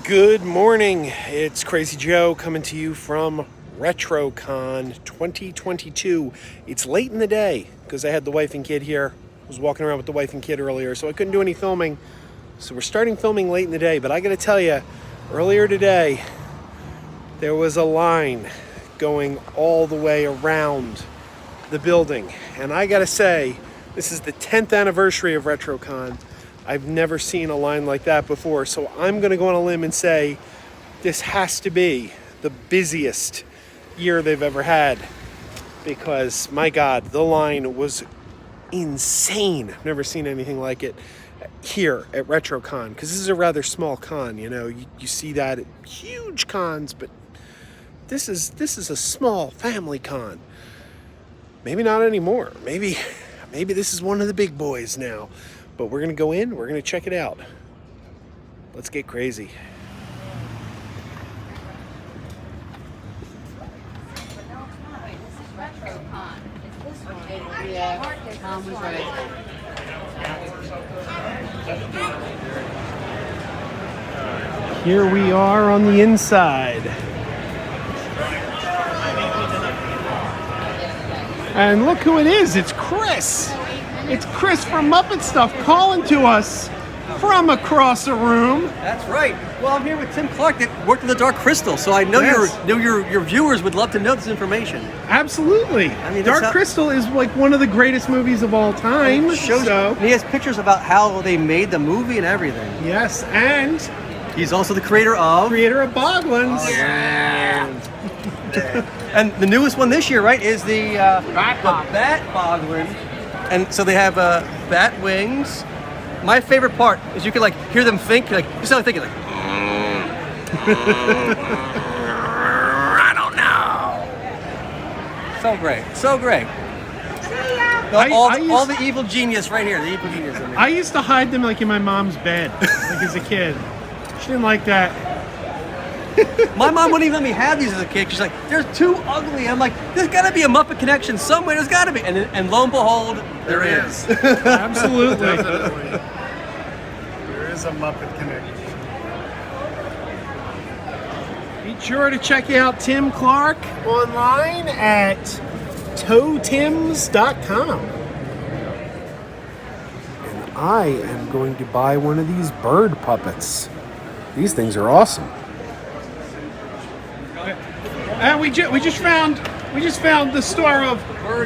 Good morning, it's Crazy Joe coming to you from RetroCon 2022. It's late in the day because I had the wife and kid here. I was walking around with the wife and kid earlier, so I couldn't do any filming. So we're starting filming late in the day, but I gotta tell you, earlier today, there was a line going all the way around the building. And I gotta say, this is the 10th anniversary of RetroCon. I've never seen a line like that before, so I'm gonna go on a limb and say this has to be the busiest year they've ever had, because my God, the line was insane. I've never seen anything like it here at RetroCon, because this is a rather small con. You know, you see that at huge cons, but this is a small family con. Maybe not anymore. Maybe this is one of the big boys now. But we're gonna go in, we're gonna check it out. Let's get crazy. Here we are on the inside. And look who it is, it's Chris. It's Chris from Muppet Stuff calling to us from across the room. That's right. Well, I'm here with Tim Clark that worked in the Dark Crystal, so I know your viewers would love to know this information. Absolutely. I mean, Dark Crystal is like one of the greatest movies of all time. He has pictures about how they made the movie and everything. Yes, and he's also the creator of Boglins. Oh, yeah. And the newest one this year, right, is the Bat Boglin. And so they have bat wings. My favorite part is you can like hear them think, like you sound like thinking like, I don't know. So great, so great. All the evil genius right here, the evil genius. I used to hide them like in my mom's bed, like as a kid. She didn't like that. My mom wouldn't even let me have these as a kid. She's like, they're too ugly. I'm like, there's got to be a Muppet connection somewhere. There's got to be. And lo and behold, there is. Absolutely. Definitely. There is a Muppet connection. Be sure to check out Tim Clark online at toetims.com. And I am going to buy one of these bird puppets. These things are awesome. And we just found the star of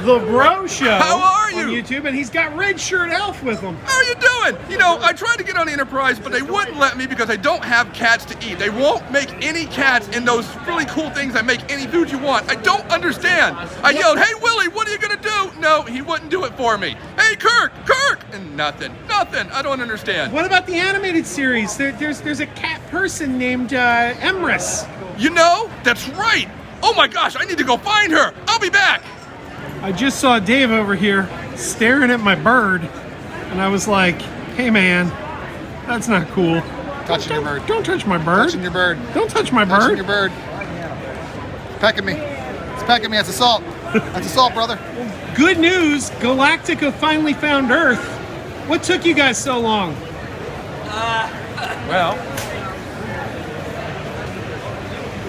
the Braux show. How are you? On YouTube, and he's got Red Shirt Elf with him. How are you doing? You know, I tried to get on the Enterprise, but they wouldn't let me because I don't have cats to eat. They won't make any cats in those really cool things that make any food you want. I don't understand. I yelled, "Hey Willie, what are you gonna do?" No, he wouldn't do it for me. "Hey Kirk, and nothing. I don't understand. What about the animated series? There's a cat person named Emrys. You know, that's right. Oh my gosh, I need to go find her. I'll be back. I just saw Dave over here staring at my bird, and I was like, hey man, that's not cool. Touching your bird. Don't touch my bird. Touching your bird. Don't touch my Touching bird. your bird. It's pecking me. It's pecking me. That's assault. That's assault, brother. Good news, Galactica finally found Earth. What took you guys so long? Well,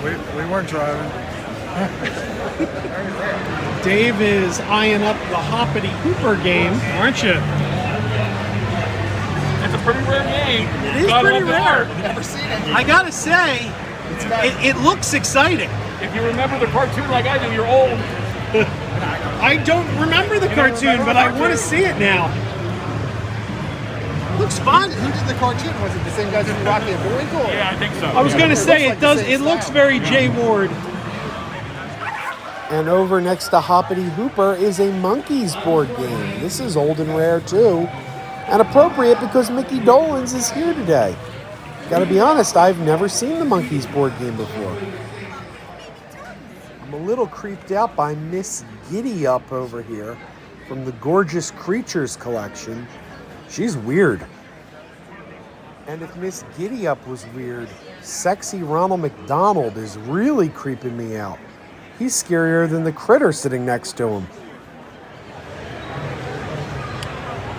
we weren't driving. Dave is eyeing up the Hoppity Hooper game, aren't you? It's a pretty rare game. It is pretty rare. Never seen it. I gotta say, it looks exciting. If you remember the cartoon like I do, you're old. I don't remember the cartoon, but I want to see it now. Looks fun. Who did the cartoon? Was it the same guys who did Rocky and Bullwinkle? Yeah, I think so. I was going to say It looks like the same it looks style. very Jay Ward. And over next to Hoppity Hooper is a Monkeys board game. This is old and rare too, and appropriate because Mickey Dolenz is here today. Gotta be honest, I've never seen the Monkeys board game before. I'm a little creeped out by Miss Giddy Up over here from the Gorgeous Creatures collection. She's weird. And if Miss Giddy Up was weird, sexy Ronald McDonald is really creeping me out. He's scarier than the critter sitting next to him.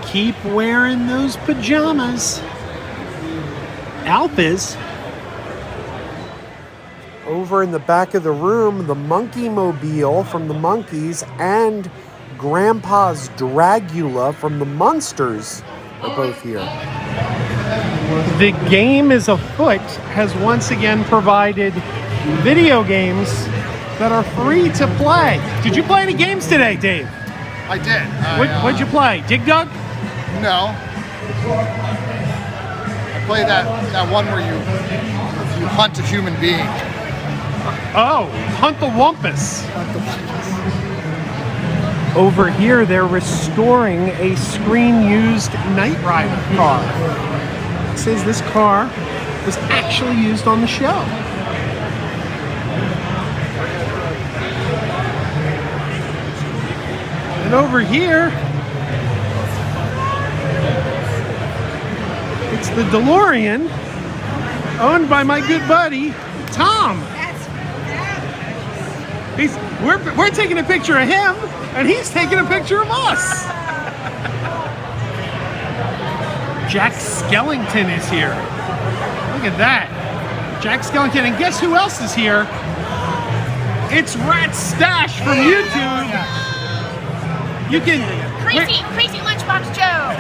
Keep wearing those pajamas. Alp is. Over in the back of the room, the Monkey Mobile from the Monkees and Grandpa's Dragula from the Munsters are both here. The Game is Afoot has once again provided video games that are free to play. Did you play any games today, Dave? I did. What'd you play? Dig Dug? No. I played that one where you hunt a human being. Oh, Hunt the Wumpus. Over here, they're restoring a screen-used Knight Rider car. It says this car was actually used on the show. And over here, it's the DeLorean, owned by my good buddy, Tom. We're taking a picture of him, and he's taking a picture of us. Jack Skellington is here. Look at that. Jack Skellington, and guess who else is here? It's Rat Stash from YouTube. You can... Crazy Lunchbox Joe.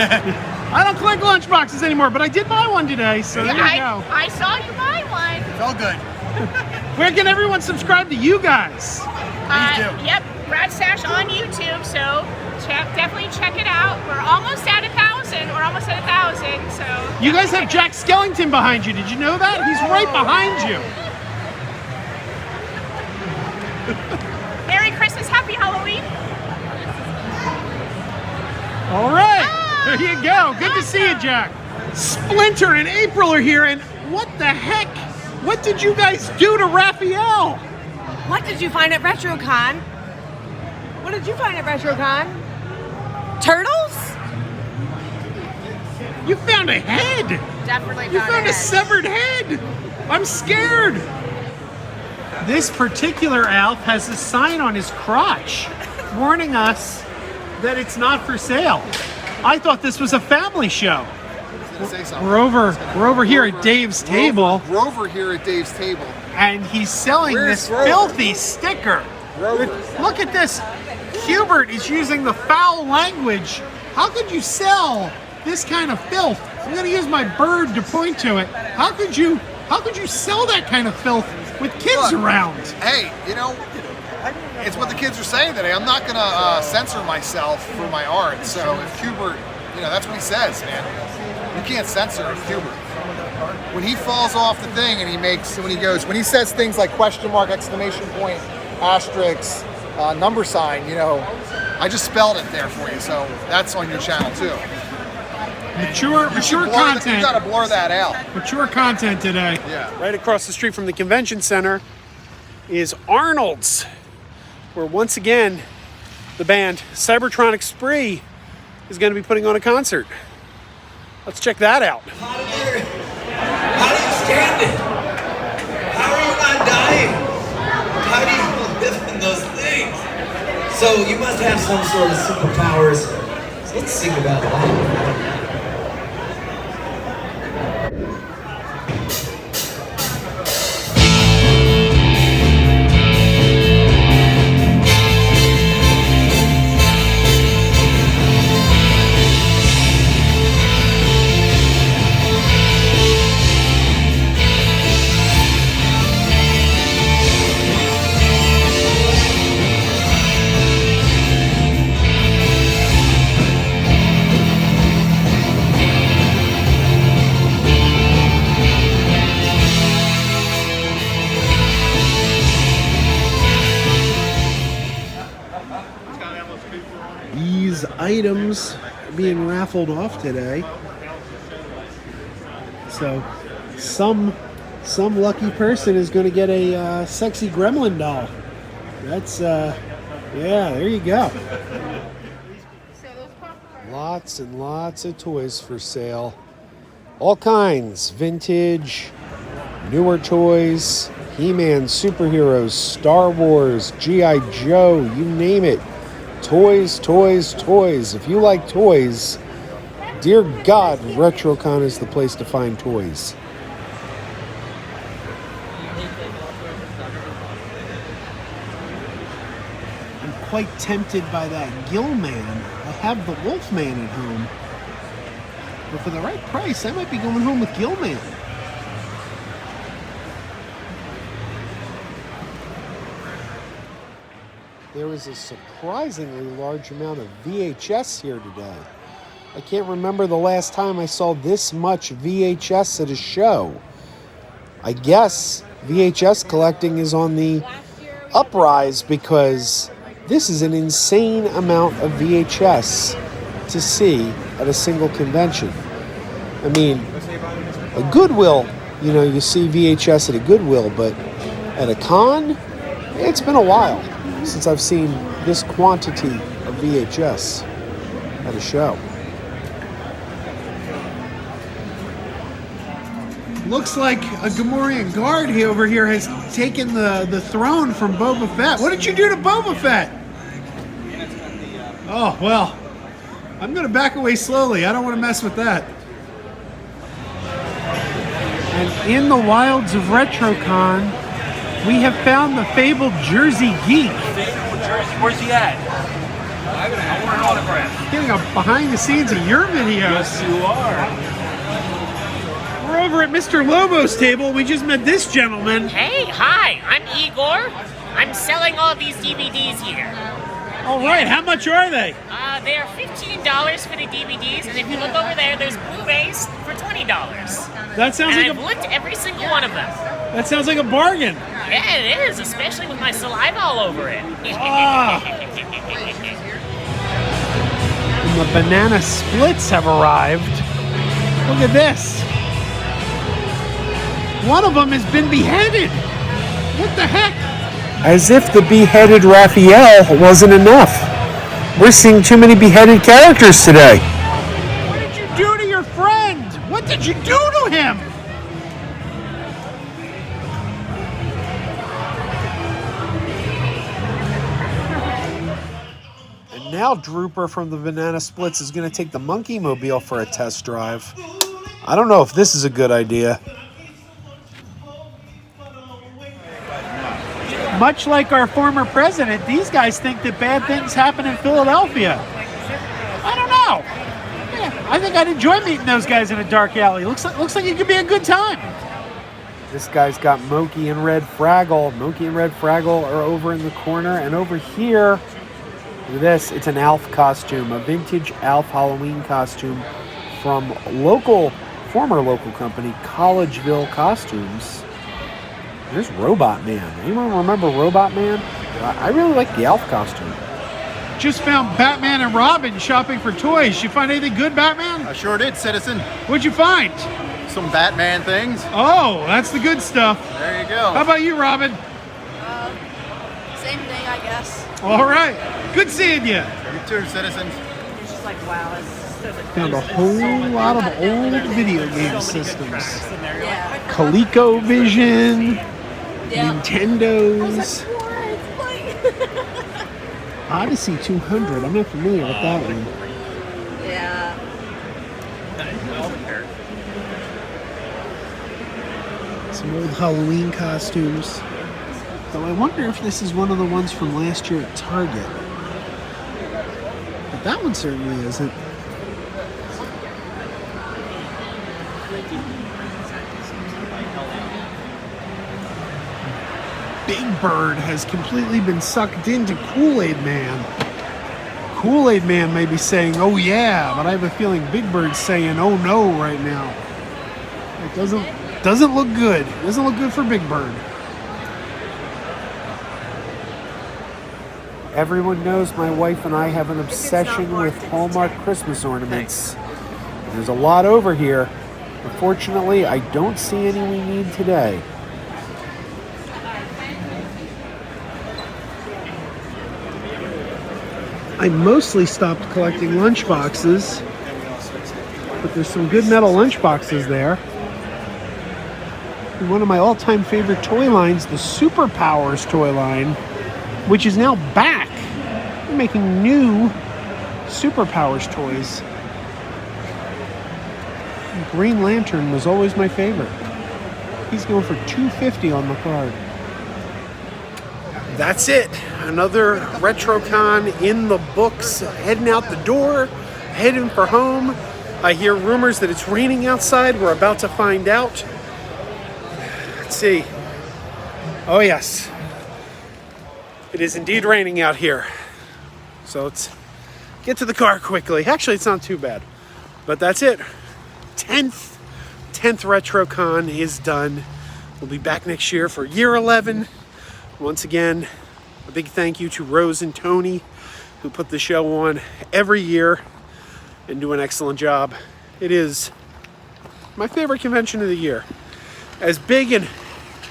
I don't collect lunchboxes anymore, but I did buy one today, so there you go. I saw you buy one. It's all good. Where can everyone subscribe to you guys? Yep, Rat Stash on YouTube, so definitely check it out. We're almost at 1,000. We're almost at 1,000, so... You guys have Jack Skellington behind you. Did you know that? He's right behind you. Merry Christmas, Happy Halloween. All right, there you go. Good to see you, Jack. Splinter and April are here, and what the heck? What did you guys do to Raphael? What did you find at RetroCon? What did you find at RetroCon? Turtles? You found a head. Definitely You found a severed head. I'm scared. This particular Alf has a sign on his crotch warning us that it's not for sale. I thought this was a family show. We're over here at Dave's table. We're over here at Dave's table. And he's selling this filthy sticker. Look at this. Hubert is using the foul language. How could you sell this kind of filth? I'm going to use my bird to point to it. How could you sell that kind of filth with kids around? Hey, you know, it's what the kids are saying today. I'm not going to censor myself for my art. So if Hubert, you know, that's what he says, man. You can't censor Hubert. When he falls off the thing and when he says things like question mark, exclamation point, asterisk, number sign, you know, I just spelled it there for you, so that's on your channel too. Mature content. You gotta blur that out. Mature content today. Yeah. Right across the street from the convention center is Arnold's, where once again the band Cybertronic Spree is going to be putting on a concert. Let's check that out. How do you stand it? How are you not dying? How do you live in those things? So you must have some sort of superpowers. So let's think about that. These items are being raffled off today. So some lucky person is going to get a sexy gremlin doll. That's yeah, there you go. Lots and lots of toys for sale. All kinds, vintage, newer toys, He-Man, superheroes, Star Wars, G.I. Joe, you name it. Toys, toys, toys. If you like toys, dear God, RetroCon is the place to find toys. quite tempted by that Gill Man. I have the Wolf Man at home. But for the right price, I might be going home with Gill Man. There is a surprisingly large amount of VHS here today. I can't remember the last time I saw this much VHS at a show. I guess VHS collecting is on the uprise because this is an insane amount of VHS to see at a single convention. I mean, a Goodwill, you know, you see VHS at a Goodwill, but at a con, it's been a while since I've seen this quantity of VHS at a show. Looks like a Gamorrean guard over here has taken the throne from Boba Fett. What did you do to Boba Fett? Oh, well, I'm going to back away slowly. I don't want to mess with that. And in the wilds of RetroCon, we have found the fabled Jersey Geek. Where's he at? I want an autograph. Getting a behind the scenes of your videos. Yes, you are. We're over at Mr. Lobo's table. We just met this gentleman. Hey, hi, I'm Igor. I'm selling all these DVDs here. All right, how much are they? They're $15 for the DVDs, and if you look over there, there's Blu-rays for $20. That sounds and like I've looked at every single one of them. That sounds like a bargain. Yeah, it is, especially with my saliva all over it. And the banana splits have arrived. Look at this. One of them has been beheaded. What the heck? As if the beheaded Raphael wasn't enough. We're seeing too many beheaded characters today. What did you do to your friend? What did you do to him? And now Drooper from the Banana Splits is going to take the Monkey Mobile for a test drive. I don't know if this is a good idea. Much like our former president, these guys think that bad things happen in Philadelphia. I don't know. Yeah, I think I'd enjoy meeting those guys in a dark alley. Looks like it could be a good time. This guy's got Moki and Red Fraggle. Moki and Red Fraggle are over in the corner, and over here, look at this. It's an Alf costume, a vintage Alf Halloween costume from former local company, Collegeville Costumes. There's Robot Man. Anyone remember Robot Man? I really like the Alf costume. Just found Batman and Robin shopping for toys. You find anything good, Batman? I sure did, citizen. What'd you find? Some Batman things. Oh, that's the good stuff. There you go. How about you, Robin? Same thing, I guess. All right. Good seeing you. You too, citizens. It's just like, wow, Found a whole lot of old video game systems. yeah. ColecoVision, Nintendos. Odyssey 200. I'm not familiar with that one. Yeah. Some old Halloween costumes. Though I wonder if this is one of the ones from last year at Target. But that one certainly isn't. Big Bird has completely been sucked into Kool-Aid Man. Kool-Aid Man may be saying, oh yeah, but I have a feeling Big Bird's saying, oh no right now. It doesn't look good. It doesn't look good for Big Bird. Everyone knows my wife and I have an obsession with Hallmark Christmas ornaments. There's a lot over here. Unfortunately, I don't see any we need today. I mostly stopped collecting lunchboxes, but there's some good metal lunchboxes there. And one of my all-time favorite toy lines, the Superpowers toy line, which is now back. They're making new Superpowers toys. Green Lantern was always my favorite. He's going for $250 on the card. That's it. Another RetroCon in the books. Heading out the door, heading for home. I hear rumors that it's raining outside. We're about to find out. Let's see. Oh yes, it is indeed raining out here. So let's get to the car quickly. Actually, it's not too bad. But that's it. 10th RetroCon is done. We'll be back next year for year 11. Once again, a big thank you to Rose and Tony, who put the show on every year and do an excellent job. It is my favorite convention of the year. As big and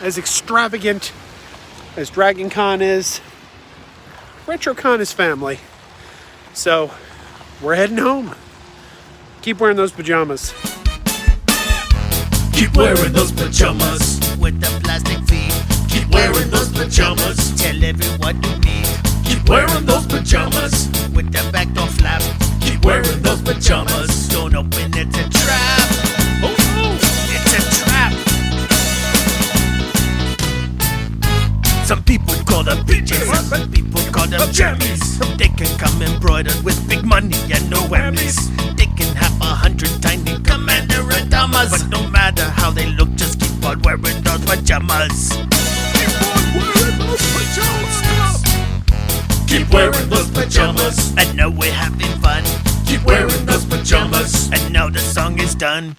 as extravagant as Dragon Con is, RetroCon is family. So we're heading home. Keep wearing those pajamas. Keep wearing those pajamas with the plastic feet. Keep wearing those pajamas. Tell everyone you meet. Keep wearing those pajamas with the back door flap. Keep wearing those pajamas. Don't open, it's a trap. Oh no, it's a trap. Some people call them PJs, some people call them jammies. They can come embroidered with big money and no whammies. They can have 100 tiny commander pajamas, but no matter how they look, just keep on wearing those pajamas. Keep on wearing those pajamas. Keep wearing those pajamas. I know we're having fun. Keep wearing those pajamas. And now the song is done.